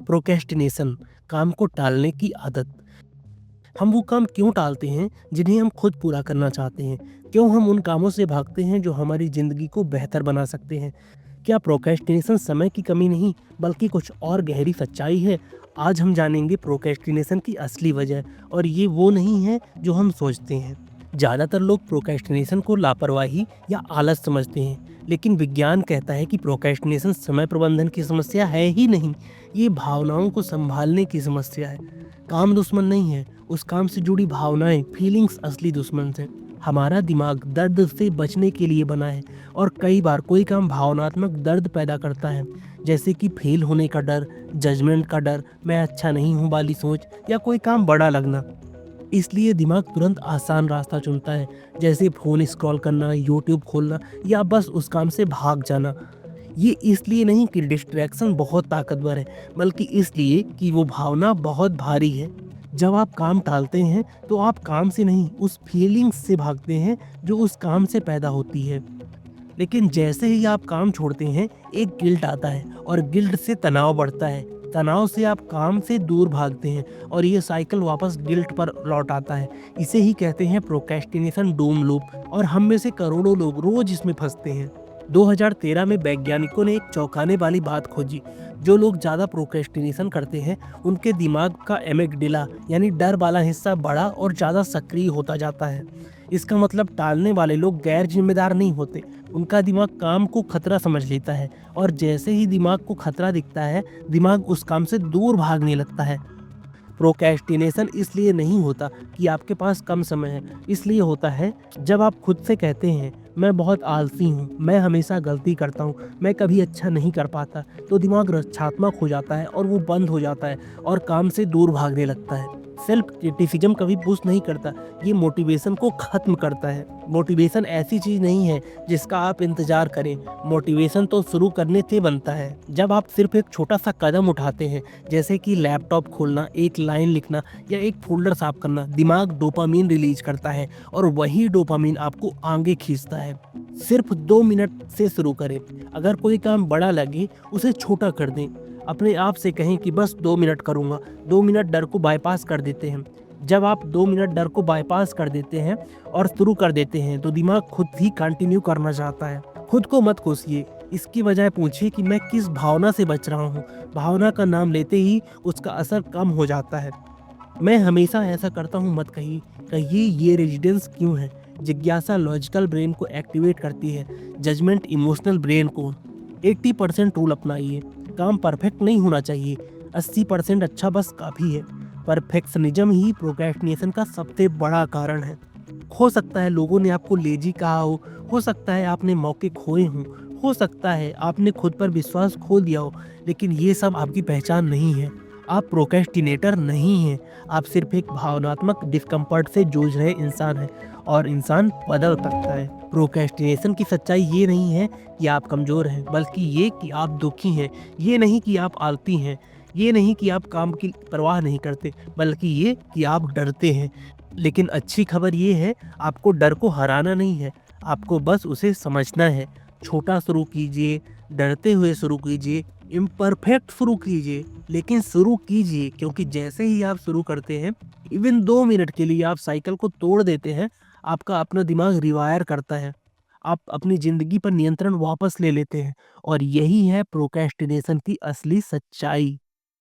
Procrastination, काम को टालने की आदत। हम वो काम क्यों टालते हैं जिन्हें हम खुद पूरा करना चाहते हैं? क्यों हम उन कामों से भागते हैं जो हमारी ज़िंदगी को बेहतर बना सकते हैं? क्या प्रोक्रेस्टिनेशन समय की कमी नहीं बल्कि कुछ और गहरी सच्चाई है? आज हम जानेंगे प्रोक्रेस्टिनेशन की असली वजह, और ये वो नहीं है जो हम सोचते हैं। ज़्यादातर लोग प्रोक्रेस्टिनेशन को लापरवाही या आलस समझते हैं, लेकिन विज्ञान कहता है कि प्रोक्रेस्टिनेशन समय प्रबंधन की समस्या है ही नहीं, ये भावनाओं को संभालने की समस्या है। काम दुश्मन नहीं है, उस काम से जुड़ी भावनाएं, फीलिंग्स असली दुश्मन हैं। हमारा दिमाग दर्द से बचने के लिए बना है, और कई बार कोई काम भावनात्मक दर्द पैदा करता है, जैसे कि फेल होने का डर, जजमेंट का डर, मैं अच्छा नहीं हूँ वाली सोच, या कोई काम बड़ा लगना। इसलिए दिमाग तुरंत आसान रास्ता चुनता है, जैसे फ़ोन स्क्रॉल करना, यूट्यूब खोलना, या बस उस काम से भाग जाना। ये इसलिए नहीं कि डिस्ट्रैक्शन बहुत ताकतवर है, बल्कि इसलिए कि वो भावना बहुत भारी है। जब आप काम टालते हैं तो आप काम से नहीं, उस फीलिंग्स से भागते हैं जो उस काम से पैदा होती है। लेकिन जैसे ही आप काम छोड़ते हैं, एक गिल्ट आता है, और गिल्ट से तनाव बढ़ता है। तनाव से आप काम से दूर भागते हैं, और ये साइकिल वापस गिल्ट पर लौट आता है। इसे ही कहते हैं प्रोक्रेस्टिनेशन डूम लूप, और हम में से करोड़ों लोग रोज इसमें फंसते हैं। 2013 में वैज्ञानिकों ने एक चौंकाने वाली बात खोजी। जो लोग ज़्यादा प्रोक्रेस्टिनेशन करते हैं, उनके दिमाग का एमिगडाला यानी डर वाला हिस्सा बड़ा और ज़्यादा सक्रिय होता जाता है। इसका मतलब टालने वाले लोग गैर जिम्मेदार नहीं होते, उनका दिमाग काम को खतरा समझ लेता है, और जैसे ही दिमाग को खतरा दिखता है, दिमाग उस काम से दूर भागने लगता है। प्रोक्रेस्टिनेशन इसलिए नहीं होता कि आपके पास कम समय है, इसलिए होता है जब आप खुद से कहते हैं, मैं बहुत आलसी हूँ, मैं हमेशा गलती करता हूँ, मैं कभी अच्छा नहीं कर पाता, तो दिमाग रक्षात्मक हो जाता है, और वो बंद हो जाता है, और काम से दूर भागने लगता है। सेल्फ क्रिटिसिज्म कभी बूस्ट नहीं करता, ये मोटिवेशन को ख़त्म करता है। मोटिवेशन ऐसी चीज़ नहीं है जिसका आप इंतज़ार करें, मोटिवेशन तो शुरू करने से बनता है। जब आप सिर्फ एक छोटा सा कदम उठाते हैं, जैसे कि लैपटॉप खोलना, एक लाइन लिखना, या एक फोल्डर साफ करना, दिमाग डोपामीन रिलीज करता है, और वही डोपामीन आपको आगे खींचता है। सिर्फ 2 मिनट से शुरू करें। अगर कोई काम बड़ा लगे, उसे छोटा कर दें। अपने आप से कहें कि बस 2 मिनट करूँगा। 2 मिनट डर को बाईपास कर देते हैं। जब आप 2 मिनट डर को बाईपास कर देते हैं और शुरू कर देते हैं, तो दिमाग खुद ही कंटिन्यू करना चाहता है। खुद को मत कोसिए, इसकी बजाय पूछिए कि मैं किस भावना से बच रहा हूँ। भावना का नाम लेते ही उसका असर कम हो जाता है। मैं हमेशा ऐसा करता हूँ मत कहिए, कहिए ये रेजिडेंस क्यों है। जिज्ञासा लॉजिकल ब्रेन को एक्टिवेट करती है, जजमेंट इमोशनल ब्रेन को। 80% रूल अपनाइए। काम परफेक्ट नहीं होना चाहिए, 80% अच्छा बस काफ़ी है। परफेक्शनिज्म ही प्रोक्रेस्टिनेशन का सबसे बड़ा कारण है। हो सकता है लोगों ने आपको लेजी कहा हो सकता है आपने मौके खोए हों, हो सकता है आपने खुद पर विश्वास खो दिया हो, लेकिन ये सब आपकी पहचान नहीं है। आप प्रोक्रेस्टिनेटर नहीं हैं, आप सिर्फ एक भावनात्मक डिस्कम्फर्ट से जूझ रहे इंसान हैं, और इंसान बदल सकता है। प्रोक्रेस्टिनेशन की सच्चाई ये नहीं है कि आप कमज़ोर हैं, बल्कि ये कि आप दुखी हैं। ये नहीं कि आप आलसी हैं, ये नहीं कि आप काम की परवाह नहीं करते, बल्कि ये कि आप डरते हैं। लेकिन अच्छी खबर ये है, आपको डर को हराना नहीं है, आपको बस उसे समझना है। छोटा शुरू कीजिए, डरते हुए शुरू कीजिए, इम्परफेक्ट शुरू कीजिए, लेकिन शुरू कीजिए, क्योंकि जैसे ही आप शुरू करते हैं, इवन 2 मिनट के लिए आप साइकिल को तोड़ देते हैं, आपका अपना दिमाग रिवायर करता है। आप अपनी ज़िंदगी पर नियंत्रण वापस ले लेते हैं, और यही है प्रोक्रेस्टिनेशन की असली सच्चाई।